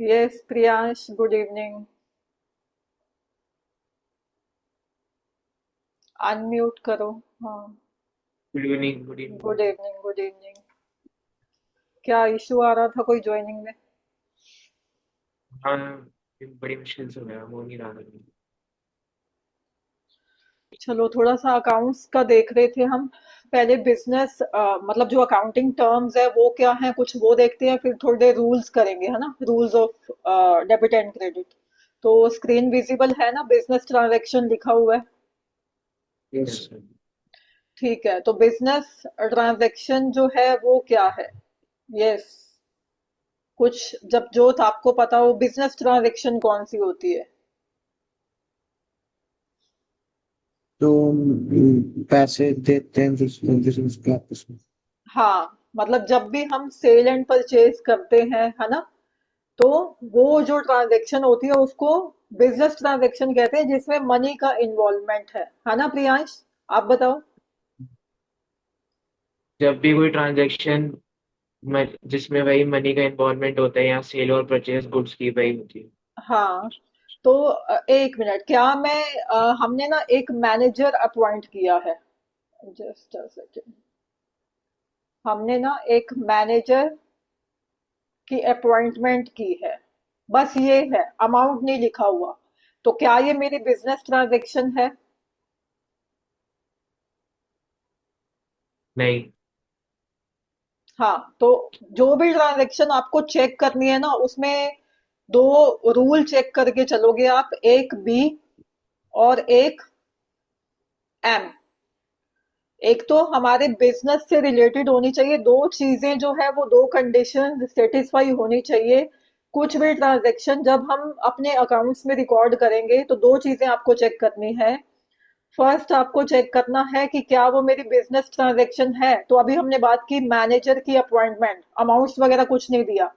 Yes Priyansh, good evening. Unmute करो। हाँ। Good evening, good good evening. Evening, good evening. क्या issue आ रहा था कोई ज्वाइनिंग में? हाँ, ये बड़ी मुश्किल से हुआ, हो नहीं रहा था। चलो थोड़ा सा अकाउंट्स का देख रहे थे हम। पहले बिजनेस मतलब जो अकाउंटिंग टर्म्स है वो क्या है, कुछ वो देखते हैं, फिर थोड़े रूल्स करेंगे, है ना, rules of debit and credit. तो स्क्रीन विजिबल है ना, बिजनेस ट्रांजैक्शन लिखा हुआ है। Yes sir. ठीक है, तो बिजनेस ट्रांजैक्शन जो है वो क्या है? यस। कुछ जब जो आपको पता हो बिजनेस ट्रांजैक्शन कौन सी होती है? तो पैसे देते हैं बिजनेस के आपस में। हाँ, मतलब जब भी हम सेल एंड परचेज करते हैं, है ना, तो वो जो ट्रांजैक्शन होती है उसको बिजनेस ट्रांजैक्शन कहते हैं, जिसमें मनी का इन्वॉल्वमेंट है ना प्रियांश? आप बताओ। जब भी कोई ट्रांजैक्शन जिसमें वही मनी का इन्वॉल्वमेंट होता है या सेल और परचेज गुड्स की वही होती है। हाँ, तो एक मिनट, क्या मैं हमने ना एक मैनेजर अपॉइंट किया है। Just a second. हमने ना एक मैनेजर की अपॉइंटमेंट की है, बस ये है, अमाउंट नहीं लिखा हुआ। तो क्या ये मेरी बिजनेस ट्रांजैक्शन है? नहीं। हाँ, तो जो भी ट्रांजैक्शन आपको चेक करनी है ना, उसमें दो रूल चेक करके चलोगे आप, एक बी और एक एम। एक तो हमारे बिजनेस से रिलेटेड होनी चाहिए, दो चीजें जो है वो दो कंडीशन सेटिस्फाई होनी चाहिए। कुछ भी ट्रांजैक्शन जब हम अपने अकाउंट्स में रिकॉर्ड करेंगे तो दो चीजें आपको चेक करनी है। फर्स्ट आपको चेक करना है कि क्या वो मेरी बिजनेस ट्रांजैक्शन है। तो अभी हमने बात की मैनेजर की अपॉइंटमेंट, अमाउंट्स वगैरह कुछ नहीं दिया।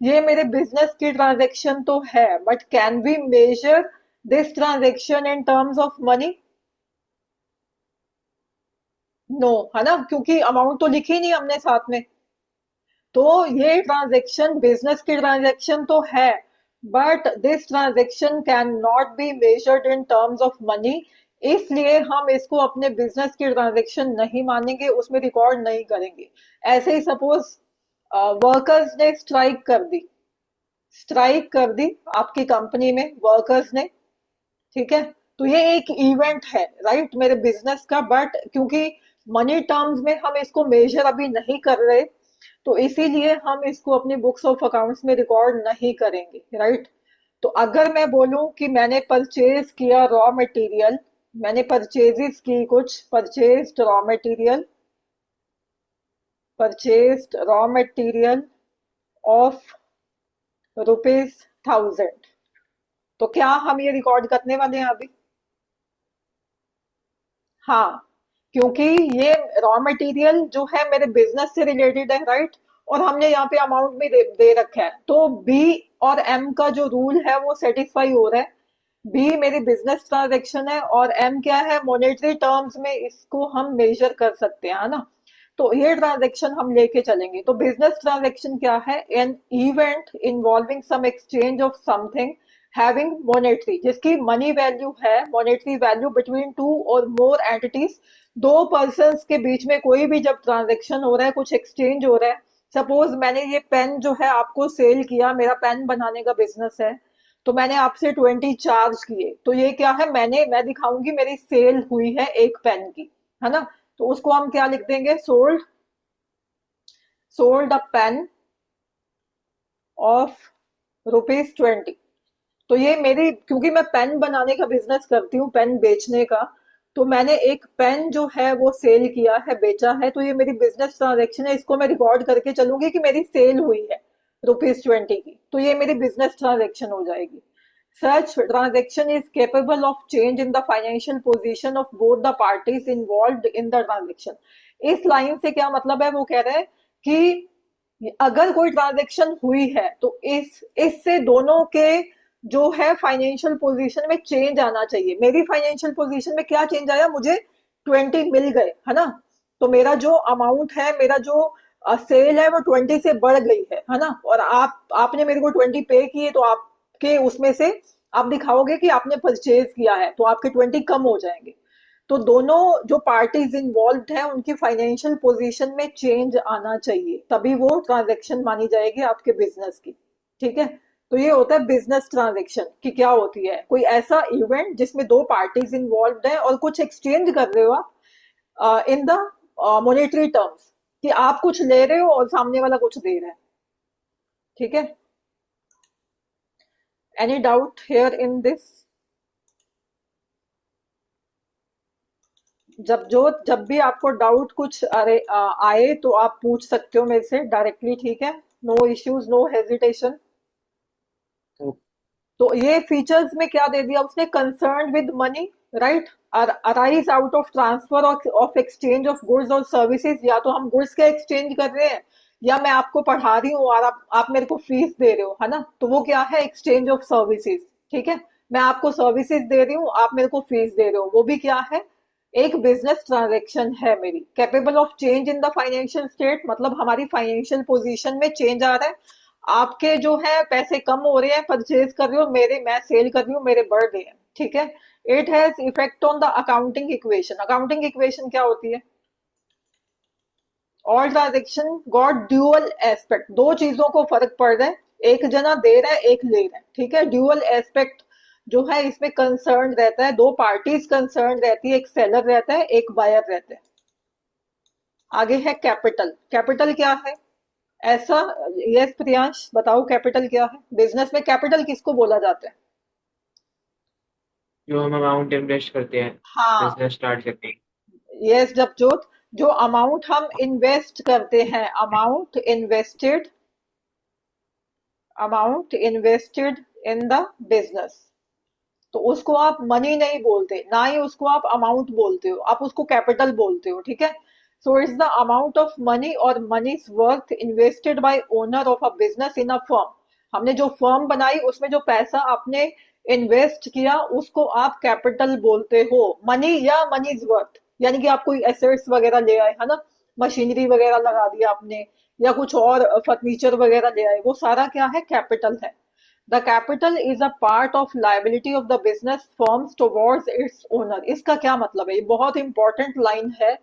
ये मेरे बिजनेस की ट्रांजैक्शन तो है, but can we measure this transaction in terms of money? No, है ना, क्योंकि अमाउंट तो लिखी नहीं हमने साथ में। तो ये ट्रांजैक्शन बिजनेस की ट्रांजैक्शन तो है, but this transaction can not be measured in terms of money. इसलिए हम इसको अपने बिजनेस की ट्रांजैक्शन नहीं मानेंगे, उसमें रिकॉर्ड नहीं करेंगे। ऐसे ही सपोज वर्कर्स ने स्ट्राइक कर दी आपकी कंपनी में वर्कर्स ने, ठीक है, तो ये एक इवेंट है, राइट, मेरे बिजनेस का, बट क्योंकि मनी टर्म्स में हम इसको मेजर अभी नहीं कर रहे, तो इसीलिए हम इसको अपनी बुक्स ऑफ अकाउंट्स में रिकॉर्ड नहीं करेंगे, राइट। तो अगर मैं बोलूं कि मैंने परचेज किया रॉ मटेरियल, मैंने परचेजेस की, कुछ purchased raw material, purchased raw material of ₹1000, तो क्या हम ये रिकॉर्ड करने वाले हैं अभी? हाँ, क्योंकि ये रॉ मटेरियल जो है मेरे बिजनेस से रिलेटेड है, राइट, और हमने यहाँ पे अमाउंट भी दे रखा है, तो बी और एम का जो रूल है वो सेटिस्फाई हो रहा है। बी मेरी बिजनेस ट्रांजैक्शन है और एम क्या है, मॉनेटरी टर्म्स में इसको हम मेजर कर सकते हैं, है ना। तो ये ट्रांजैक्शन हम लेके चलेंगे। तो बिजनेस ट्रांजैक्शन क्या है? An event involving some exchange of something having monetary, जिसकी मनी वैल्यू है, monetary value between two or more entities, दो पर्सन्स के बीच में कोई भी जब ट्रांजैक्शन हो रहा है, कुछ एक्सचेंज हो रहा है। सपोज मैंने ये पेन जो है आपको सेल किया, मेरा पेन बनाने का बिजनेस है, तो मैंने आपसे 20 चार्ज किए, तो ये क्या है, मैं दिखाऊंगी मेरी सेल हुई है एक पेन की, है ना। तो उसको हम क्या लिख देंगे, सोल्ड अ पेन ऑफ ₹20। तो ये मेरी, क्योंकि मैं पेन बनाने का बिजनेस करती हूँ, पेन बेचने का, तो मैंने एक पेन जो है वो सेल किया है, बेचा है, तो ये मेरी बिजनेस ट्रांजैक्शन है, इसको मैं रिकॉर्ड करके चलूंगी कि मेरी सेल हुई है ₹20 की, तो ये मेरी बिजनेस ट्रांजैक्शन हो जाएगी। सच transaction is capable of change in the financial position of both the parties involved in the transaction. इस लाइन से क्या मतलब है, वो कह रहे हैं कि अगर कोई ट्रांजैक्शन हुई है तो इससे दोनों के जो है फाइनेंशियल पोजीशन में चेंज आना चाहिए। मेरी फाइनेंशियल पोजीशन में क्या चेंज आया, मुझे 20 मिल गए, है ना। तो मेरा जो अमाउंट है, मेरा जो सेल है वो 20 से बढ़ गई है ना, और आपने मेरे को 20 पे किए, तो आपके उसमें से आप दिखाओगे कि आपने परचेज किया है, तो आपके 20 कम हो जाएंगे। तो दोनों जो पार्टीज इन्वॉल्व हैं उनकी फाइनेंशियल पोजीशन में चेंज आना चाहिए, तभी वो ट्रांजैक्शन मानी जाएगी आपके बिजनेस की। ठीक है, तो ये होता है बिजनेस ट्रांजैक्शन कि क्या होती है, कोई ऐसा इवेंट जिसमें दो पार्टीज इन्वॉल्व हैं और कुछ एक्सचेंज कर रहे हो आप इन द मॉनेटरी टर्म्स, कि आप कुछ ले रहे हो और सामने वाला कुछ दे रहा है। ठीक है, any doubt here in this? जब भी आपको डाउट कुछ आए तो आप पूछ सकते हो मेरे से डायरेक्टली। ठीक है, नो इश्यूज, नो हेजिटेशन। तो तो ये फीचर्स में क्या दे दिया उसने, concern with money, right, arise out of transfer of exchange of goods और सर्विसेज। या तो हम गुड्स का एक्सचेंज कर रहे हैं, या मैं आपको पढ़ा रही हूँ और आप मेरे को फीस दे रहे हो, है ना, तो वो क्या है, एक्सचेंज ऑफ सर्विसेज। ठीक है, मैं आपको सर्विसेज दे रही हूँ, आप मेरे को फीस दे रहे हो, वो भी क्या है, एक बिजनेस ट्रांजैक्शन है मेरी। Capable of change in the financial state, मतलब हमारी फाइनेंशियल पोजीशन में चेंज आ रहा है, आपके जो है पैसे कम हो रहे हैं, परचेज कर रहे हो, मेरे मैं सेल कर रही हूँ, मेरे बढ़ रहे हैं। ठीक है, it has effect on the accounting equation. Accounting equation क्या होती है, all transaction got dual aspect, दो चीजों को फर्क पड़ रहा है, एक जना दे रहा है, एक ले रहा है। ठीक है, ड्यूअल एस्पेक्ट जो है इसमें कंसर्न रहता है, दो पार्टीज कंसर्न रहती है, एक सेलर रहता है, एक बायर रहता है। आगे है कैपिटल। कैपिटल क्या है ऐसा, यस प्रियांश बताओ, कैपिटल क्या है बिजनेस में, कैपिटल किसको बोला जाता है? जो हम अमाउंट इन्वेस्ट करते हैं हाँ, बिजनेस स्टार्ट करते हैं। यस जपजोत, जो अमाउंट हम इन्वेस्ट करते हैं, amount invested in the business, तो उसको आप मनी नहीं बोलते, ना ही उसको आप अमाउंट बोलते हो, आप उसको कैपिटल बोलते हो। ठीक है, so it's the amount of money or money's worth invested by owner of a business in a firm. हमने जो फर्म बनाई उसमें जो पैसा आपने इन्वेस्ट किया उसको आप कैपिटल बोलते हो, मनी या मनीज वर्थ, यानी कि आप कोई एसेट्स वगैरह ले आए, है ना, मशीनरी वगैरह लगा दिया आपने, या कुछ और फर्नीचर वगैरह ले आए, वो सारा क्या है, कैपिटल है। The capital is a part of liability of the business firms towards its owner. इसका क्या मतलब है, ये बहुत इंपॉर्टेंट लाइन है,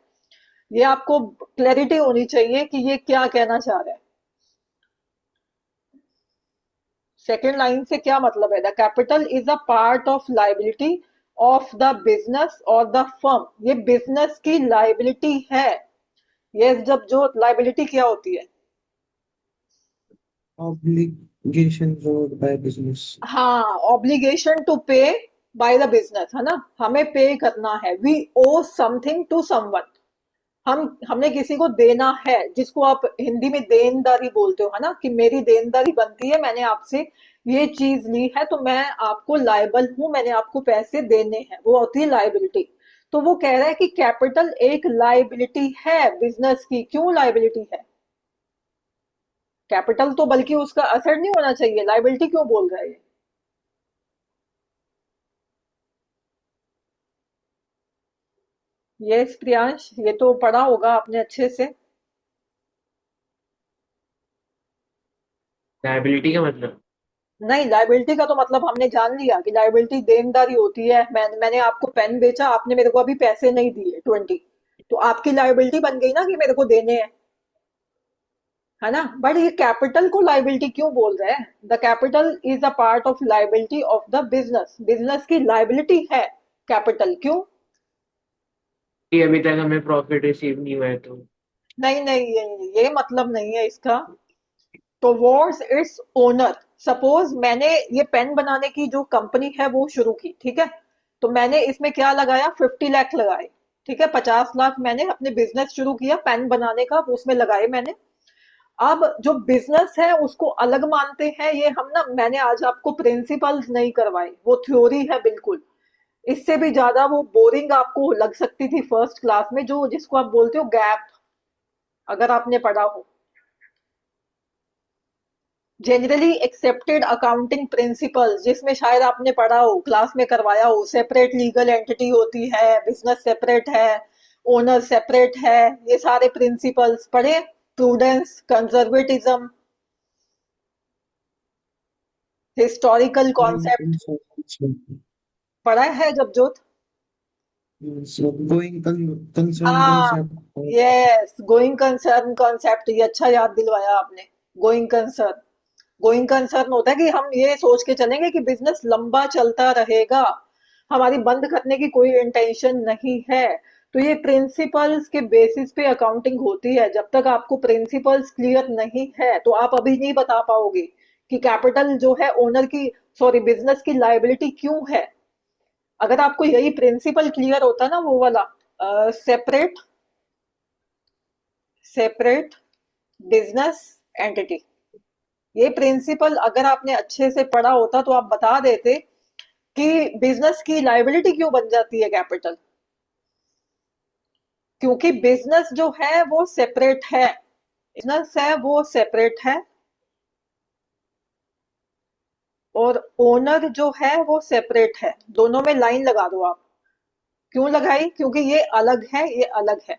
ये आपको क्लैरिटी होनी चाहिए कि ये क्या कहना चाह रहा है। सेकेंड लाइन से क्या मतलब है, the capital is a part of liability of the business or the firm, ये बिजनेस की लाइबिलिटी है। ये जब जो लाइबिलिटी क्या होती है, ऑब्लिगेशन बाय बिजनेस। हाँ, obligation to pay by the business, है ना, हमें पे करना है, we owe something to someone, हमने किसी को देना है, जिसको आप हिंदी में देनदारी बोलते हो, है ना, कि मेरी देनदारी बनती है, मैंने आपसे ये चीज ली है तो मैं आपको लायबल हूं, मैंने आपको पैसे देने हैं, वो होती है लायबिलिटी। तो वो कह रहा है कि कैपिटल एक लायबिलिटी है बिजनेस की। क्यों लायबिलिटी है कैपिटल, तो बल्कि उसका असर नहीं होना चाहिए, लायबिलिटी क्यों बोल रहा है ये? यस प्रियांश, ये तो पढ़ा होगा आपने अच्छे से। लायबिलिटी का मतलब। नहीं, लाइबिलिटी का तो मतलब हमने जान लिया कि लाइबिलिटी देनदारी होती है, मैंने आपको पेन बेचा, आपने मेरे को अभी पैसे नहीं दिए 20, तो आपकी लाइबिलिटी बन गई ना कि मेरे को देने हैं, है ना। बट ये कैपिटल को लाइबिलिटी क्यों बोल रहे हैं, the capital is a part of liability of the business, business की लाइबिलिटी है कैपिटल। क्यों? कि अभी तक हमें प्रॉफिट रिसीव नहीं हुआ है तो। नहीं नहीं, ये मतलब नहीं है इसका। टुवर्ड्स इट्स ओनर, सपोज मैंने ये पेन बनाने की जो कंपनी है वो शुरू की, ठीक है, तो मैंने इसमें क्या लगाया, 50 लाख लगाए। ठीक है, 50 लाख मैंने अपने बिजनेस शुरू किया पेन बनाने का, उसमें लगाए मैंने। अब जो बिजनेस है उसको अलग मानते हैं ये हम ना, मैंने आज आपको प्रिंसिपल्स नहीं करवाए, वो थ्योरी है बिल्कुल, इससे भी ज्यादा वो बोरिंग आपको लग सकती थी फर्स्ट क्लास में, जो जिसको आप बोलते हो गैप, अगर आपने पढ़ा हो। जनरली एक्सेप्टेड अकाउंटिंग प्रिंसिपल्स, जिसमें शायद आपने पढ़ा हो, क्लास में करवाया हो, सेपरेट लीगल एंटिटी होती है, बिजनेस सेपरेट है, ओनर सेपरेट है, ये सारे प्रिंसिपल्स पढ़े। प्रूडेंस, कंजर्वेटिज्म, हिस्टोरिकल कॉन्सेप्ट पढ़ा है जब So going concern हाँ, concept. Yes, going concern concept, ये अच्छा याद दिलवाया आपने। गोइंग कंसर्न होता है कि हम ये सोच के चलेंगे कि बिजनेस लंबा चलता रहेगा, हमारी बंद करने की कोई इंटेंशन नहीं है। तो ये प्रिंसिपल्स के बेसिस पे अकाउंटिंग होती है। जब तक आपको प्रिंसिपल्स क्लियर नहीं है तो आप अभी नहीं बता पाओगे कि कैपिटल जो है ओनर की, सॉरी, बिजनेस की लायबिलिटी क्यों है। अगर आपको यही प्रिंसिपल क्लियर होता ना, वो वाला सेपरेट सेपरेट बिजनेस एंटिटी, ये प्रिंसिपल अगर आपने अच्छे से पढ़ा होता तो आप बता देते कि बिजनेस की लायबिलिटी क्यों बन जाती है कैपिटल। क्योंकि बिजनेस जो है वो सेपरेट है, बिजनेस है वो सेपरेट है, और ओनर जो है वो सेपरेट है। दोनों में लाइन लगा दो आप। क्यों लगाई? क्योंकि ये अलग है, ये अलग है।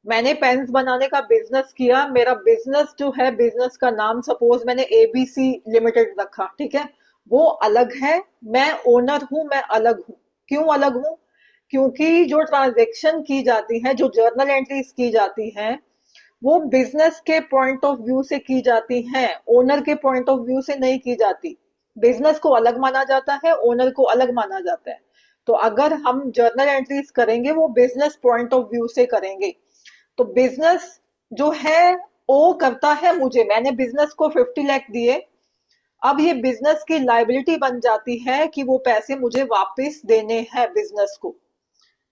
मैंने पेन्स बनाने का बिजनेस किया, मेरा बिजनेस जो है, बिजनेस का नाम सपोज मैंने एबीसी लिमिटेड रखा, ठीक है, वो अलग है। मैं ओनर हूं, मैं अलग हूं। क्यों अलग हूं? क्योंकि जो ट्रांजेक्शन की जाती है, जो जर्नल एंट्रीज की जाती हैं, वो बिजनेस के पॉइंट ऑफ व्यू से की जाती हैं, ओनर के पॉइंट ऑफ व्यू से नहीं की जाती। बिजनेस को अलग माना जाता है, ओनर को अलग माना जाता है। तो अगर हम जर्नल एंट्रीज करेंगे वो बिजनेस पॉइंट ऑफ व्यू से करेंगे। तो बिजनेस जो है ओ करता है मुझे, मैंने बिजनेस को 50 लाख दिए, अब ये बिजनेस की लाइबिलिटी बन जाती है कि वो पैसे मुझे वापस देने हैं बिजनेस को।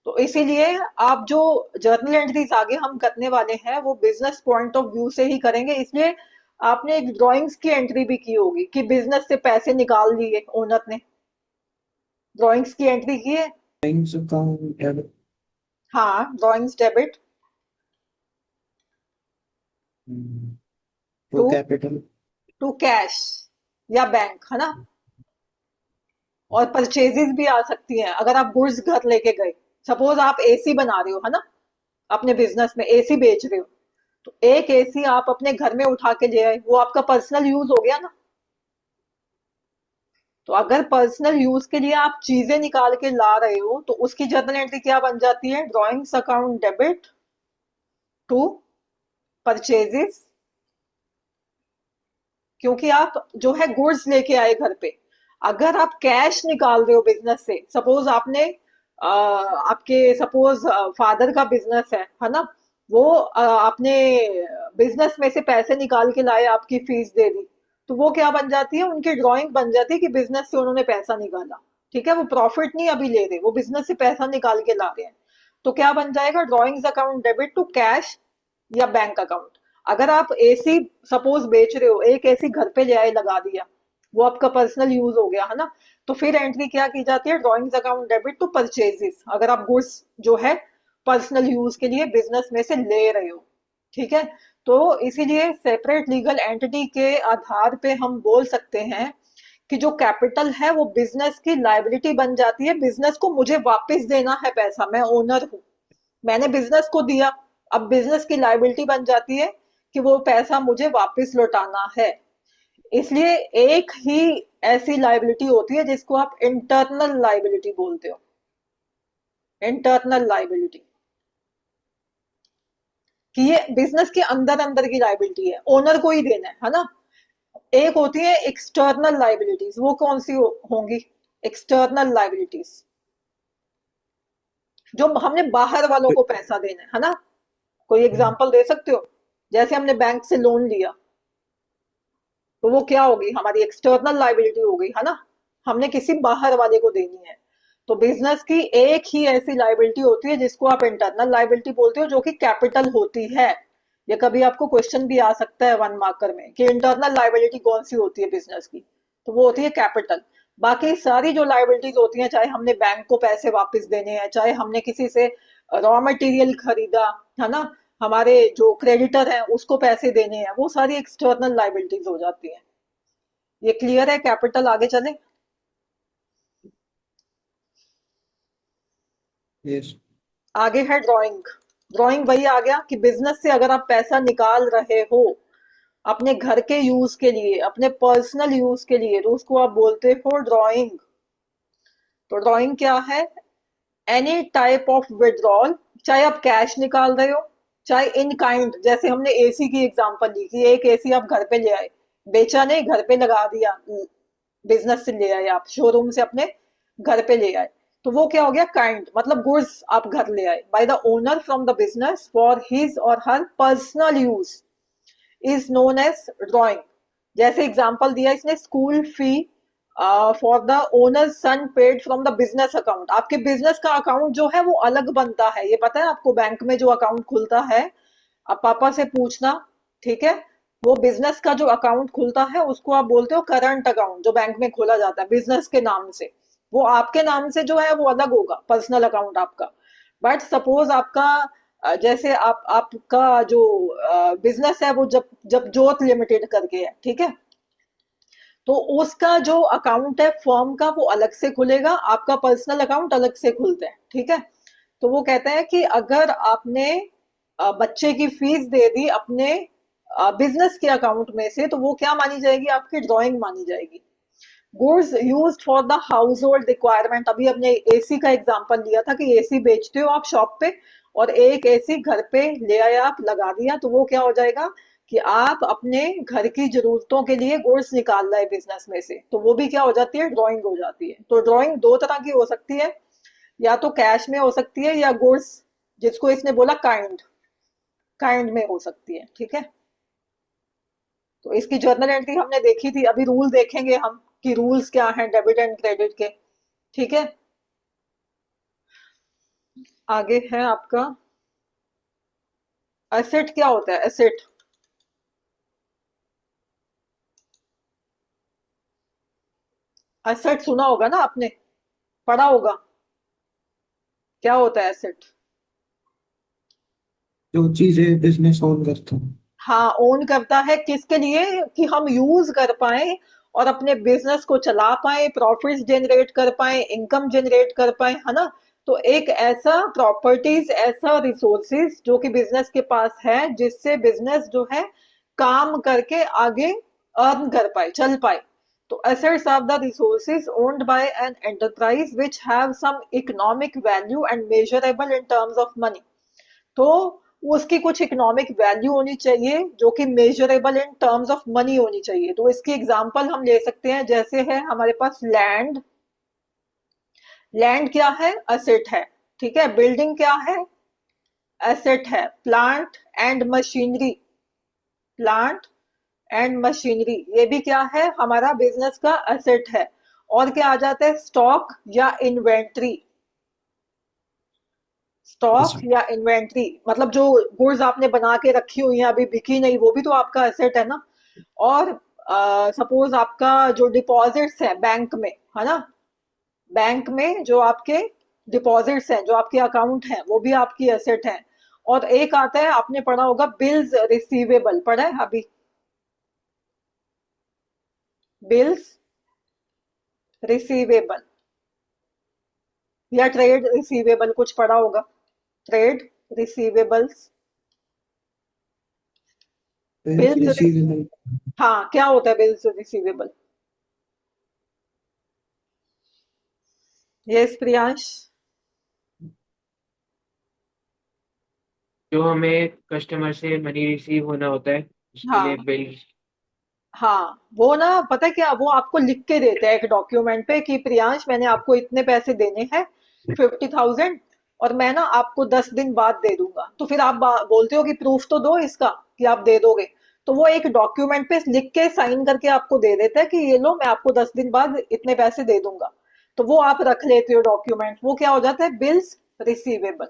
तो इसीलिए आप जो जर्नल एंट्रीज आगे हम करने वाले हैं वो बिजनेस पॉइंट ऑफ व्यू से ही करेंगे। इसलिए आपने एक ड्राइंग्स की एंट्री भी की होगी कि बिजनेस से पैसे निकाल लिए ओनर ने, ड्राइंग्स की एंट्री की है। Things account debit. हाँ, drawings debit To to capital. To cash या बैंक, है ना। और परचेजेस भी आ सकती हैं। अगर आप गुड्स घर लेके गए, सपोज आप एसी बना रहे हो, है ना, अपने बिजनेस में एसी बेच रहे हो, तो एक एसी आप अपने घर में उठा के ले आए, वो आपका पर्सनल यूज हो गया ना। तो अगर पर्सनल यूज के लिए आप चीजें निकाल के ला रहे हो तो उसकी जर्नल एंट्री क्या बन जाती है? Drawings account debit to purchases, क्योंकि आप जो है गुड्स लेके आए घर पे। अगर आप कैश निकाल रहे हो बिजनेस से, सपोज आपने आपके सपोज फादर का बिजनेस है ना, वो आपने बिजनेस में से पैसे निकाल के लाए, आपकी फीस दे दी, तो वो क्या बन जाती है? उनकी ड्राइंग बन जाती है कि बिजनेस से उन्होंने पैसा निकाला। ठीक है, वो प्रॉफिट नहीं अभी ले रहे, वो बिजनेस से पैसा निकाल के ला रहे हैं। तो क्या बन जाएगा? Drawings account debit to cash या बैंक अकाउंट। अगर आप एसी सपोज बेच रहे हो, एक एसी घर पे ले आए, लगा दिया, वो आपका पर्सनल यूज हो गया, है ना, तो फिर एंट्री क्या की जाती है? Drawings account debit to purchases, अगर आप गुड्स जो है पर्सनल यूज के लिए बिजनेस में से ले रहे हो। ठीक है, तो इसीलिए सेपरेट लीगल एंटिटी के आधार पे हम बोल सकते हैं कि जो कैपिटल है वो बिजनेस की लायबिलिटी बन जाती है। बिजनेस को मुझे वापस देना है पैसा, मैं ओनर हूं, मैंने बिजनेस को दिया, अब बिजनेस की लायबिलिटी बन जाती है कि वो पैसा मुझे वापस लौटाना है। इसलिए एक ही ऐसी लायबिलिटी होती है जिसको आप इंटरनल लायबिलिटी बोलते हो। इंटरनल लायबिलिटी, कि ये बिजनेस के अंदर अंदर की लायबिलिटी है, ओनर को ही देना है ना। एक होती है एक्सटर्नल लायबिलिटीज, वो कौन सी होंगी? एक्सटर्नल लायबिलिटीज जो हमने बाहर वालों को पैसा देना है ना। कोई एग्जांपल दे सकते हो? जैसे हमने बैंक से लोन लिया, तो वो क्या होगी? हमारी एक्सटर्नल लायबिलिटी हो गई, है ना, हमने किसी बाहर वाले को देनी है। तो बिजनेस की एक ही ऐसी लायबिलिटी होती है जिसको आप इंटरनल लायबिलिटी बोलते हो, जो कि कैपिटल होती है। ये कभी आपको क्वेश्चन भी आ सकता है 1 मार्कर में कि इंटरनल लायबिलिटी कौन सी होती है बिजनेस की, तो वो होती है कैपिटल। बाकी सारी जो लायबिलिटीज होती हैं, चाहे हमने बैंक को पैसे वापस देने हैं, चाहे हमने किसी से रॉ मटेरियल खरीदा, है ना, हमारे जो क्रेडिटर हैं उसको पैसे देने हैं, वो सारी एक्सटर्नल लायबिलिटीज हो जाती हैं। ये क्लियर है? कैपिटल, आगे चले। Yes. आगे है ड्राइंग। ड्राइंग वही आ गया कि बिजनेस से अगर आप पैसा निकाल रहे हो अपने घर के यूज के लिए, अपने पर्सनल यूज के लिए, तो उसको आप बोलते हो ड्राइंग। तो ड्राइंग क्या है? एनी टाइप ऑफ विड्रॉल, चाहे आप कैश निकाल रहे हो, चाहे इन काइंड, जैसे हमने एसी की एग्जांपल ली कि एक एसी आप घर पे ले आए, बेचा नहीं, घर पे लगा दिया, बिजनेस से ले आए, आप शोरूम से अपने घर पे ले आए, तो वो क्या हो गया? काइंड, मतलब गुड्स आप घर ले आए by the owner from the business for his or her personal use is known as drawing. जैसे एग्जांपल दिया इसने, school fee for the owner son paid from the business account. आपके बिजनेस का अकाउंट जो है वो अलग बनता है, ये पता है आपको? बैंक में जो अकाउंट खुलता है, आप पापा से पूछना, ठीक है? वो बिजनेस का जो अकाउंट खुलता है उसको आप बोलते हो करंट अकाउंट, जो बैंक में खोला जाता है बिजनेस के नाम से। वो आपके नाम से जो है वो अलग होगा, पर्सनल अकाउंट आपका। बट सपोज आपका जैसे आपका जो बिजनेस है वो जब जब जोत लिमिटेड करके है, ठीक है? तो उसका जो अकाउंट है फर्म का वो अलग से खुलेगा, आपका पर्सनल अकाउंट अलग से खुलता है, ठीक है? तो वो कहते हैं कि अगर आपने बच्चे की फीस दे दी अपने बिजनेस के अकाउंट में से, तो वो क्या मानी जाएगी? आपकी ड्राइंग मानी जाएगी। Goods used for the house hold requirement, अभी हमने एसी का एग्जांपल लिया था कि एसी बेचते हो आप शॉप पे, और एक एसी घर पे ले आया आप, लगा दिया, तो वो क्या हो जाएगा कि आप अपने घर की जरूरतों के लिए गुड्स निकाल रहे बिजनेस में से, तो वो भी क्या हो जाती है? ड्राइंग हो जाती है। तो ड्राइंग दो तरह की हो सकती है, या तो कैश में हो सकती है, या गुड्स, जिसको इसने बोला काइंड, काइंड में हो सकती है, ठीक है? तो इसकी जर्नल एंट्री हमने देखी थी, अभी रूल देखेंगे हम कि रूल्स क्या हैं डेबिट एंड क्रेडिट के, ठीक है? आगे है आपका एसेट। क्या होता है एसेट? एसेट सुना होगा ना आपने, पढ़ा होगा, क्या होता है एसेट? जो चीजें बिजनेस ओन करता हूँ। हाँ, ओन करता है किसके लिए? कि हम यूज कर पाए और अपने बिजनेस को चला पाए, प्रॉफिट्स जनरेट कर पाए, इनकम जनरेट कर पाए, है ना? तो एक ऐसा प्रॉपर्टीज, ऐसा रिसोर्सेज जो कि बिजनेस के पास है, जिससे बिजनेस जो है काम करके आगे अर्न कर पाए, चल पाए। तो assets are the resources owned by an enterprise which have some economic value and measurable in terms of money। तो उसकी कुछ इकोनॉमिक वैल्यू होनी चाहिए जो कि measurable in terms of money होनी चाहिए। तो इसकी एग्जांपल हम ले सकते हैं, जैसे है हमारे पास लैंड। लैंड क्या है? असेट है, ठीक है? बिल्डिंग क्या है? एसेट है। Plant and machinery, plant and machinery ये भी क्या है? हमारा बिजनेस का एसेट है। और क्या आ जाता है? स्टॉक या इन्वेंट्री। स्टॉक अच्छा। या इन्वेंट्री मतलब जो गुड्स आपने बना के रखी हुई है, अभी बिकी नहीं, वो भी तो आपका एसेट है ना। और सपोज आपका जो डिपॉजिट्स है बैंक में, है ना, बैंक में जो आपके डिपॉजिट्स हैं, जो आपके अकाउंट हैं, वो भी आपकी एसेट है। और एक आता है, आपने पढ़ा होगा बिल्स रिसीवेबल, पढ़ा है अभी? बिल्स रिसीवेबल या ट्रेड रिसीवेबल, कुछ पढ़ा होगा, ट्रेड रिसीवेबल्स, बिल्स। रिसीवेबल। हाँ, क्या होता है बिल्स रिसीवेबल? यस प्रियांश। जो हमें कस्टमर से मनी रिसीव होना होता है उसके लिए हाँ बिल। हाँ, वो ना पता है क्या, वो आपको लिख के देते हैं एक डॉक्यूमेंट पे कि प्रियांश मैंने आपको इतने पैसे देने हैं, 50,000, और मैं ना आपको 10 दिन बाद दे दूंगा। तो फिर आप बोलते हो कि प्रूफ तो दो इसका कि आप दे दोगे। तो वो एक डॉक्यूमेंट पे लिख के साइन करके आपको दे देता है कि ये लो, मैं आपको 10 दिन बाद इतने पैसे दे दूंगा। तो वो आप रख लेते हो डॉक्यूमेंट, वो क्या हो जाता है? Bills receivable.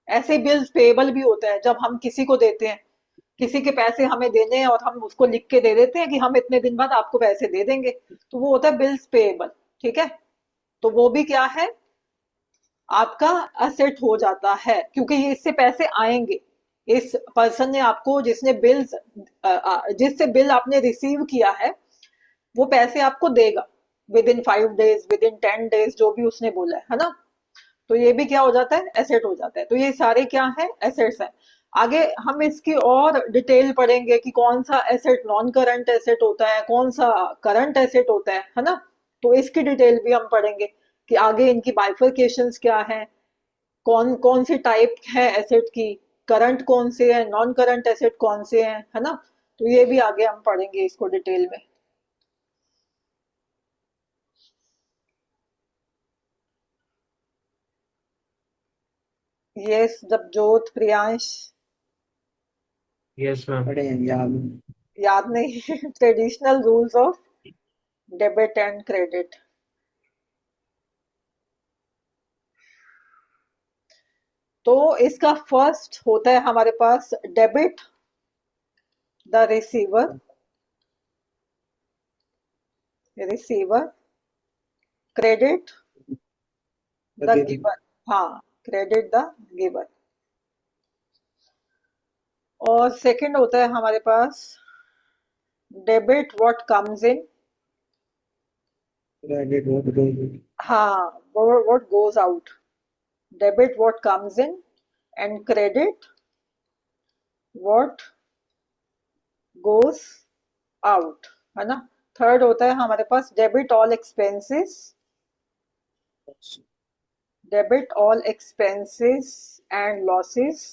ऐसे बिल्स पेएबल भी होता है, जब हम किसी को देते हैं, किसी के पैसे हमें देने हैं और हम उसको लिख के दे देते हैं कि हम इतने दिन बाद आपको पैसे दे देंगे, तो वो होता है बिल्स पेएबल, ठीक है? तो वो भी क्या है? आपका असेट हो जाता है, क्योंकि ये इससे पैसे आएंगे। इस पर्सन ने आपको, जिसने बिल्स, जिससे बिल आपने रिसीव किया है, वो पैसे आपको देगा with in 5 days, with in 10 days, जो भी उसने बोला है ना? तो ये भी क्या हो जाता है, एसेट हो जाता है। तो ये सारे क्या है, एसेट्स हैं। आगे हम इसकी और डिटेल पढ़ेंगे कि कौन सा एसेट नॉन करंट एसेट होता है, कौन सा करंट एसेट होता है ना। तो इसकी डिटेल भी हम पढ़ेंगे कि आगे इनकी बाइफरकेशंस क्या है, कौन कौन सी टाइप है एसेट की, करंट कौन से है, नॉन करंट एसेट कौन से हैं, है ना। तो ये भी आगे हम पढ़ेंगे इसको डिटेल में। Yes Jabjot, Priyansh, yes ma'am. पढ़े हैं याद। याद नहीं? Traditional rules of debit and credit. तो इसका फर्स्ट होता है हमारे पास debit the receiver, receiver, credit the लगे थे। गिवर। हाँ, क्रेडिट द गिवर। और सेकंड होता है हमारे पास debit what comes in, credit बहुत गई। हाँ, what goes out. Debit what comes in and credit what goes out, है ना। थर्ड होता है हमारे पास debit all expenses, debit all expenses and losses,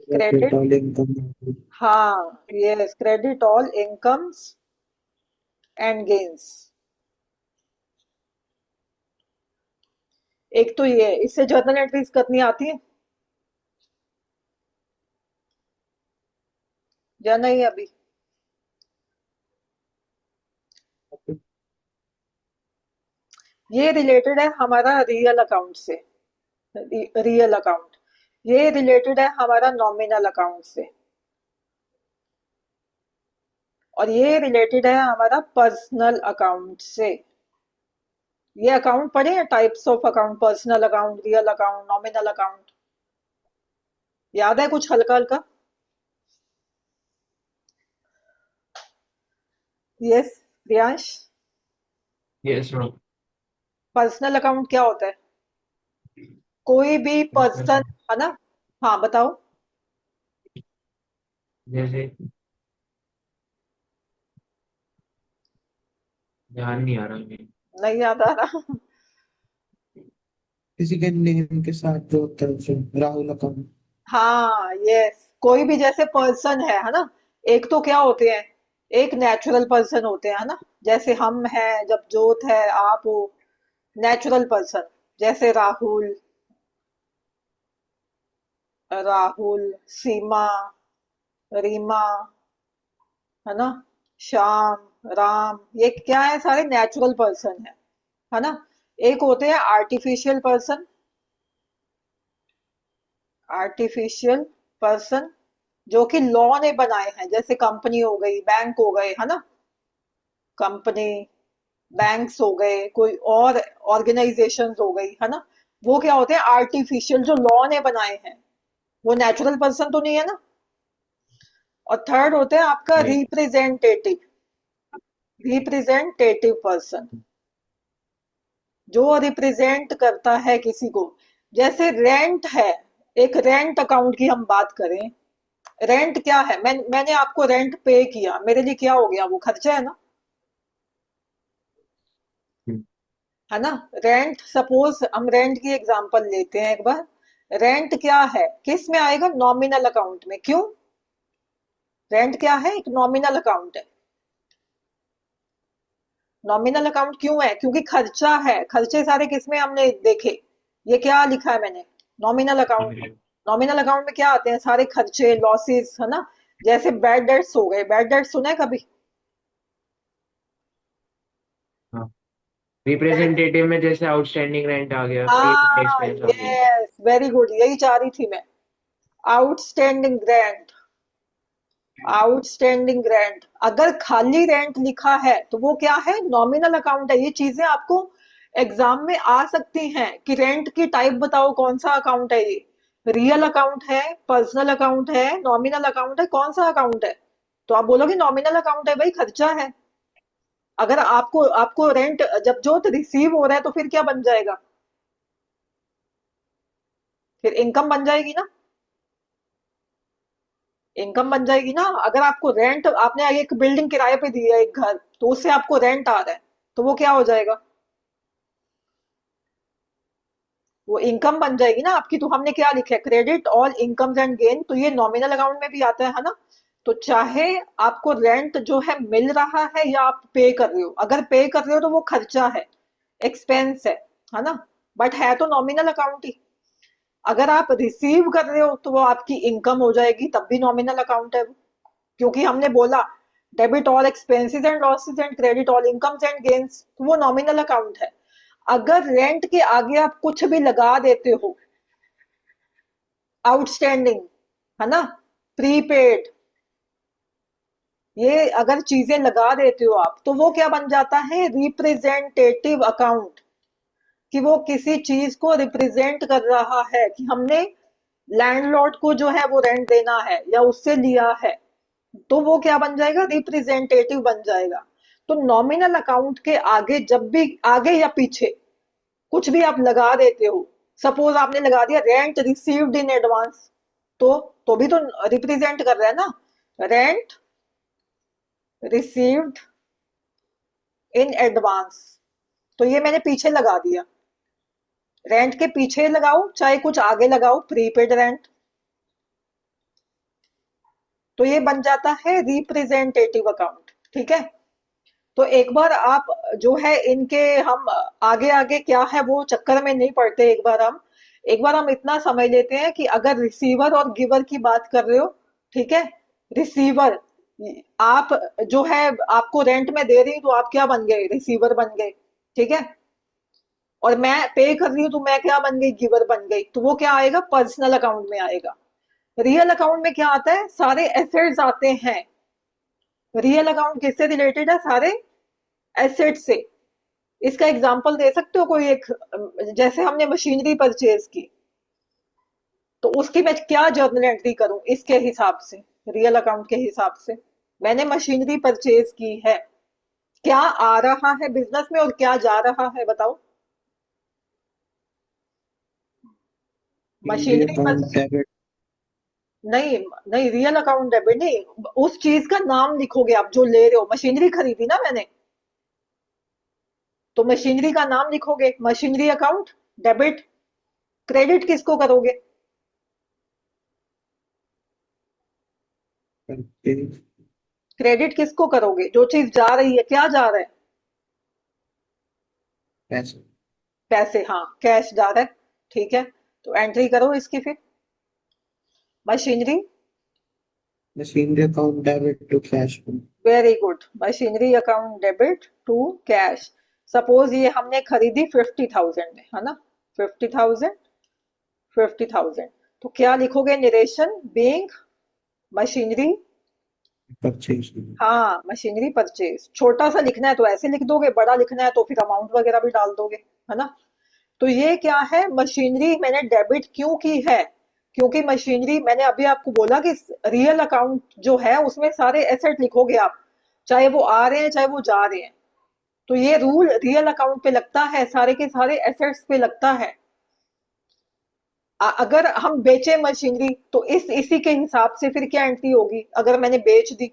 credit credit, और इनकम। हाँ yes, credit all incomes and gains. एक तो ये है, इससे जर्नल एंट्रीज करनी आती है या नहीं अभी? ये रिलेटेड है हमारा रियल अकाउंट से, रियल अकाउंट। ये रिलेटेड है हमारा नॉमिनल अकाउंट से, और ये रिलेटेड है हमारा पर्सनल अकाउंट से। ये अकाउंट पढ़े हैं, types of account, personal account, real account, nominal account. याद है कुछ हल्का हल्का? Yes Priyansh, yes ma'am. Personal account क्या होता है? कोई भी पर्सन, है ना। हाँ बताओ। जैसे ध्यान नहीं आ रहा मेरे। नहीं याद आ रहा? किसी के नेम के साथ जो होता है उसे राहुल अकाउंट। हाँ यस, कोई भी जैसे पर्सन है ना। एक तो क्या होते हैं, एक नेचुरल पर्सन होते हैं, है ना। जैसे हम हैं, जब जोत है, आप हो, नेचुरल पर्सन। जैसे राहुल, राहुल, सीमा, रीमा, है ना, श्याम, राम, ये क्या है, सारे नेचुरल पर्सन है ना। एक होते हैं आर्टिफिशियल पर्सन, आर्टिफिशियल पर्सन जो कि लॉ ने बनाए हैं, जैसे कंपनी हो गई, बैंक हो गए, है ना। कंपनी, बैंक्स हो गए, कोई और ऑर्गेनाइजेशंस हो गई, है ना। वो क्या होते हैं, आर्टिफिशियल, जो लॉ ने बनाए हैं। वो नेचुरल पर्सन तो नहीं है ना। और थर्ड होते हैं आपका नहीं। रिप्रेजेंटेटिव, रिप्रेजेंटेटिव पर्सन, जो रिप्रेजेंट करता है किसी को। जैसे रेंट है, एक रेंट अकाउंट की हम बात करें। रेंट क्या है, मैंने आपको रेंट पे किया, मेरे लिए क्या हो गया, वो खर्चा है ना, है ना। रेंट, सपोज हम रेंट की एग्जांपल लेते हैं एक बार। रेंट क्या है, किस में आएगा, नॉमिनल अकाउंट में। क्यों? रेंट क्या है, एक नॉमिनल अकाउंट है। नॉमिनल अकाउंट क्यों है, क्योंकि खर्चा है। खर्चे सारे किस में हमने देखे, ये क्या लिखा है मैंने, नॉमिनल अकाउंट में। नॉमिनल अकाउंट में क्या आते हैं, सारे खर्चे, लॉसेस, है ना। जैसे बैड डेट्स हो गए, बैड डेट्स सुना है कभी? हाँ, रिप्रेजेंटेटिव में जैसे आउटस्टैंडिंग रेंट आ गया, प्रीपेड हाँ एक्सपेंस आ गई। यस, वेरी गुड, यही चाह रही थी मैं। Outstanding rent, outstanding rent. अगर खाली रेंट लिखा है तो वो क्या है, नॉमिनल अकाउंट है। ये चीजें आपको एग्जाम में आ सकती हैं कि रेंट की टाइप बताओ, कौन सा अकाउंट है ये, रियल अकाउंट है, पर्सनल अकाउंट है, नॉमिनल अकाउंट है, कौन सा अकाउंट है। तो आप बोलोगे नॉमिनल अकाउंट है भाई, खर्चा है। अगर आपको आपको रेंट जब जो रिसीव हो रहा है तो फिर क्या बन जाएगा? फिर इनकम बन जाएगी ना, इनकम बन जाएगी ना। अगर आपको रेंट, आपने एक बिल्डिंग किराए पे दी है, एक घर, तो उससे आपको रेंट आ रहा है, तो वो क्या हो जाएगा? वो इनकम बन जाएगी ना आपकी। तो हमने क्या लिखा है, credit all incomes and gain, तो ये नॉमिनल अकाउंट में भी आता है ना। तो चाहे आपको रेंट जो है मिल रहा है या आप पे कर रहे हो, अगर पे कर रहे हो तो वो खर्चा है, एक्सपेंस है ना, बट है तो नॉमिनल अकाउंट ही। अगर आप रिसीव कर रहे हो तो वो आपकी इनकम हो जाएगी, तब भी नॉमिनल अकाउंट है वो, क्योंकि हमने बोला debit all expenses and losses and credit all incomes and gains, तो वो नॉमिनल अकाउंट है। अगर रेंट के आगे आप कुछ भी लगा देते हो, आउटस्टैंडिंग, है ना, प्रीपेड, ये अगर चीजें लगा देते हो आप, तो वो क्या बन जाता है, रिप्रेजेंटेटिव अकाउंट, कि वो किसी चीज को रिप्रेजेंट कर रहा है कि हमने लैंडलॉर्ड को जो है वो रेंट देना है या उससे लिया है, तो वो क्या बन जाएगा, रिप्रेजेंटेटिव बन जाएगा। तो नॉमिनल अकाउंट के आगे जब भी, आगे या पीछे कुछ भी आप लगा देते हो, सपोज आपने लगा दिया रेंट रिसीव्ड इन एडवांस, तो भी तो रिप्रेजेंट कर रहा है ना, रेंट रिसीव्ड इन एडवांस, तो ये मैंने पीछे लगा दिया। रेंट के पीछे लगाओ चाहे कुछ आगे लगाओ, प्रीपेड रेंट, तो ये बन जाता है रिप्रेजेंटेटिव अकाउंट। ठीक है, तो एक बार आप जो है इनके, हम आगे आगे क्या है वो चक्कर में नहीं पड़ते, एक बार हम इतना समझ लेते हैं कि अगर रिसीवर और गिवर की बात कर रहे हो, ठीक है, रिसीवर, आप जो है आपको रेंट में दे रही हूँ तो आप क्या बन गए, रिसीवर बन गए, ठीक है, और मैं पे कर रही हूँ तो मैं क्या बन गई, गिवर बन गई, तो वो क्या आएगा, पर्सनल अकाउंट में आएगा। रियल अकाउंट में क्या आता है, सारे एसेट्स आते हैं। रियल अकाउंट किससे रिलेटेड है, सारे एसेट से। इसका एग्जांपल दे सकते हो कोई एक, जैसे हमने मशीनरी परचेज की, तो उसकी मैं क्या जर्नल एंट्री करूं इसके हिसाब से, रियल अकाउंट के हिसाब से। मैंने मशीनरी परचेज की है, क्या आ रहा है बिजनेस में और क्या जा रहा है, बताओ। मशीनरी मशीनरी पर, अकाउंट डेबिट। नहीं, नहीं, रियल अकाउंट डेबिट नहीं, उस चीज का नाम लिखोगे आप जो ले रहे हो। मशीनरी खरीदी ना मैंने, तो मशीनरी का नाम लिखोगे, मशीनरी अकाउंट डेबिट। क्रेडिट किसको करोगे, परचेज क्रेडिट किसको करोगे, जो चीज जा रही है, क्या जा रहा है, पैसे। पैसे, हाँ, कैश जा रहा है, ठीक है, तो एंट्री करो इसकी फिर, machinery, machinery account debit to cash. Very good, machinery account debit to cash. Suppose ये हमने खरीदी 50,000 में, है ना, 50,000, 50,000, तो क्या लिखोगे, निरेशन बीइंग मशीनरी, परचेज। हाँ, मशीनरी परचेज। छोटा सा लिखना है तो ऐसे लिख दोगे, बड़ा लिखना है तो फिर अमाउंट वगैरह भी डाल दोगे, है ना। तो ये क्या है, मशीनरी मैंने डेबिट क्यों की है, क्योंकि मशीनरी, मैंने अभी आपको बोला कि रियल अकाउंट जो है उसमें सारे एसेट लिखोगे आप, चाहे वो आ रहे हैं चाहे वो जा रहे हैं, तो ये रूल रियल अकाउंट पे लगता है, सारे के सारे एसेट्स पे लगता है। अगर हम बेचे मशीनरी तो इसी के हिसाब से फिर क्या एंट्री होगी, अगर मैंने बेच दी,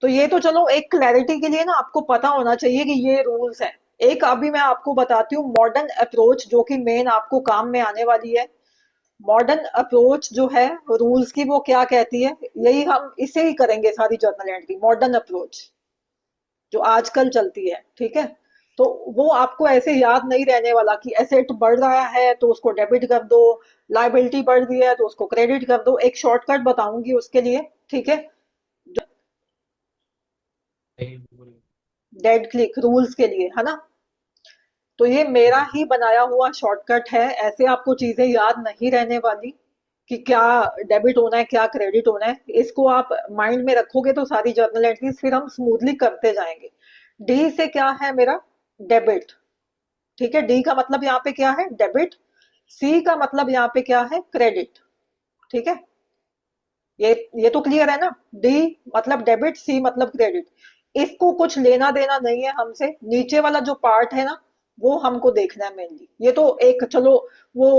तो ये तो चलो एक क्लैरिटी के लिए ना आपको पता होना चाहिए कि ये रूल्स हैं। एक अभी मैं आपको बताती हूँ मॉडर्न अप्रोच, जो कि मेन आपको काम में आने वाली है। मॉडर्न अप्रोच जो है रूल्स की, वो क्या कहती है, यही हम इसे ही करेंगे सारी जर्नल एंट्री, मॉडर्न अप्रोच जो आजकल चलती है, ठीक है। तो वो आपको ऐसे याद नहीं रहने वाला कि एसेट बढ़ रहा है तो उसको डेबिट कर दो, लाइबिलिटी बढ़ रही है तो उसको क्रेडिट कर दो। एक शॉर्टकट बताऊंगी उसके लिए, ठीक है, डेड क्लिक रूल्स के लिए, है ना। तो ये मेरा ही बनाया हुआ शॉर्टकट है, ऐसे आपको चीजें याद नहीं रहने वाली कि क्या डेबिट होना है क्या क्रेडिट होना है। इसको आप माइंड में रखोगे तो सारी जर्नल एंट्रीज फिर हम स्मूथली करते जाएंगे। डी से क्या है मेरा, डेबिट, ठीक है, डी का मतलब यहाँ पे क्या है, डेबिट। सी का मतलब यहाँ पे क्या है, क्रेडिट, ठीक है। ये तो क्लियर है ना। डी मतलब डेबिट, सी मतलब क्रेडिट। इसको कुछ लेना देना नहीं है हमसे, नीचे वाला जो पार्ट है ना वो हमको देखना है मेनली। ये तो एक चलो वो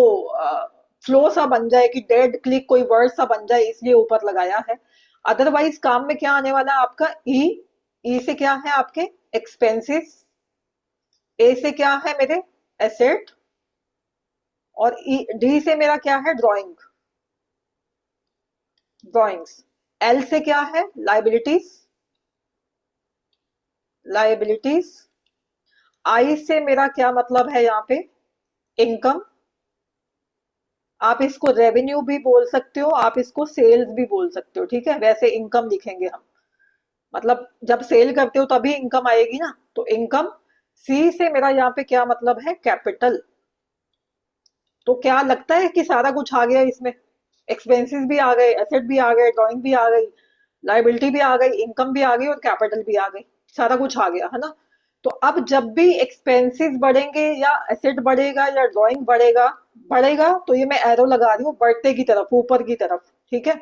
फ्लो सा बन जाए कि डेड क्लिक कोई वर्ड सा बन जाए इसलिए ऊपर लगाया है। अदरवाइज काम में क्या आने वाला है आपका ई। ई से क्या है आपके एक्सपेंसेस, ए से क्या है मेरे एसेट, और डी से मेरा क्या है ड्राइंग्स। एल से क्या है लाइबिलिटीज, लाइबिलिटीज। आई से मेरा क्या मतलब है यहाँ पे इनकम। आप इसको रेवेन्यू भी बोल सकते हो, आप इसको सेल्स भी बोल सकते हो, ठीक है। वैसे इनकम लिखेंगे हम, मतलब जब सेल करते हो तभी इनकम आएगी ना, तो इनकम। सी से मेरा यहाँ पे क्या मतलब है कैपिटल। तो क्या लगता है कि सारा कुछ आ गया इसमें, एक्सपेंसेस भी आ गए, एसेट भी आ गए, ड्राइंग भी आ गई, लाइबिलिटी भी आ गई, इनकम भी आ गई और कैपिटल भी आ गई, सारा कुछ आ गया है ना। तो अब जब भी एक्सपेंसेस बढ़ेंगे या एसेट बढ़ेगा या ड्राइंग बढ़ेगा, बढ़ेगा तो ये मैं एरो लगा रही हूँ बढ़ते की तरफ, ऊपर की तरफ, ठीक है।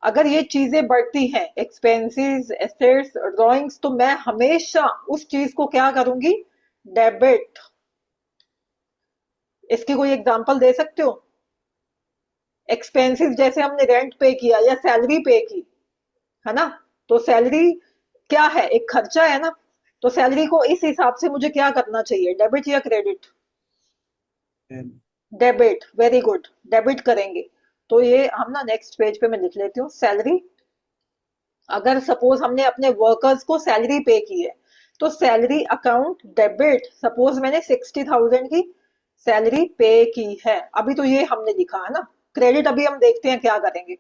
अगर ये चीजें बढ़ती हैं एक्सपेंसेस एसेट्स ड्राइंग्स, तो मैं हमेशा उस चीज को क्या करूंगी डेबिट। इसकी कोई एग्जांपल दे सकते हो। एक्सपेंसेस जैसे हमने रेंट पे किया या सैलरी पे की, है ना। तो सैलरी क्या है, एक खर्चा है ना। तो सैलरी को इस हिसाब से मुझे क्या करना चाहिए, डेबिट या credit. Debit, very good, debit करेंगे। तो ये हम ना नेक्स्ट पेज पे मैं लिख लेती हूँ सैलरी। अगर सपोज हमने अपने वर्कर्स को सैलरी पे की है तो सैलरी अकाउंट डेबिट। सपोज मैंने 60,000 की सैलरी पे की है, अभी तो ये हमने लिखा है ना। क्रेडिट अभी हम देखते हैं क्या करेंगे।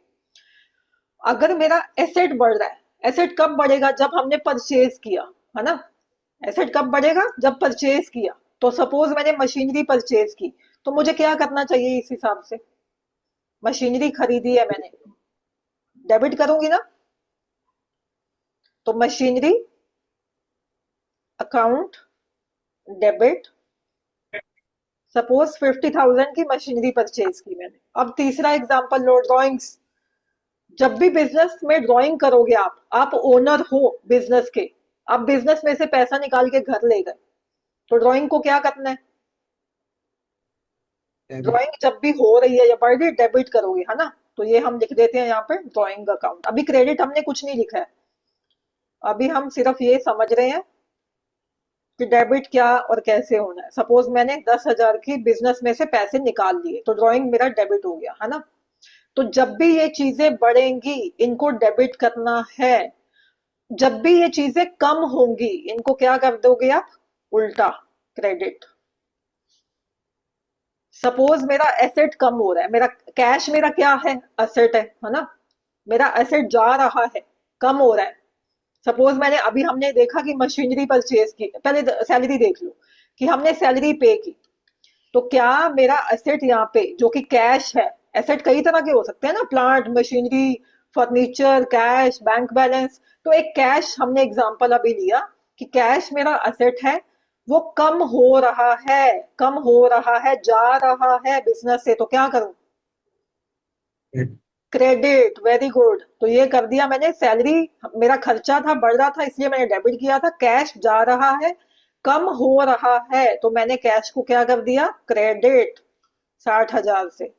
अगर मेरा एसेट बढ़ रहा है, एसेट कब बढ़ेगा जब हमने परचेज किया, है ना। एसेट कब बढ़ेगा जब परचेज किया। तो सपोज मैंने मशीनरी परचेज की, तो मुझे क्या करना चाहिए इस हिसाब से। मशीनरी खरीदी है मैंने, डेबिट करूंगी ना। तो मशीनरी अकाउंट डेबिट। सपोज 50,000 की मशीनरी परचेज की मैंने। अब तीसरा एग्जांपल लो, ड्राइंग्स। जब भी बिजनेस में ड्राइंग करोगे आप ओनर हो बिजनेस के, आप बिजनेस में से पैसा निकाल के घर ले गए, तो ड्राइंग को क्या करना है, डेबिट। ड्राइंग जब भी हो रही है या बढ़ रही है डेबिट करोगे, है ना। तो ये हम लिख देते हैं यहाँ पे ड्राइंग अकाउंट। अभी क्रेडिट हमने कुछ नहीं लिखा है, अभी हम सिर्फ ये समझ रहे हैं कि डेबिट क्या और कैसे होना है। सपोज मैंने 10,000 की बिजनेस में से पैसे निकाल लिए, तो ड्राइंग मेरा डेबिट हो गया, है ना। तो जब भी ये चीजें बढ़ेंगी इनको डेबिट करना है, जब भी ये चीजें कम होंगी इनको क्या कर दोगे आप, उल्टा क्रेडिट। सपोज मेरा एसेट कम हो रहा है, मेरा कैश मेरा क्या है, एसेट है ना। मेरा एसेट जा रहा है, कम हो रहा है। सपोज मैंने अभी हमने देखा कि मशीनरी परचेज की, पहले सैलरी देख लो कि हमने सैलरी पे की। तो क्या मेरा एसेट यहाँ पे जो कि कैश है, एसेट कई तरह के हो सकते हैं ना, plant machinery furniture cash bank balance. तो एक कैश हमने एग्जांपल अभी लिया कि कैश मेरा एसेट है, वो कम हो रहा है, कम हो रहा है, जा रहा है बिजनेस से, तो क्या करूं, क्रेडिट, वेरी गुड। तो ये कर दिया मैंने, सैलरी मेरा खर्चा था बढ़ रहा था इसलिए मैंने डेबिट किया था, कैश जा रहा है कम हो रहा है तो मैंने कैश को क्या कर दिया क्रेडिट 60,000 से।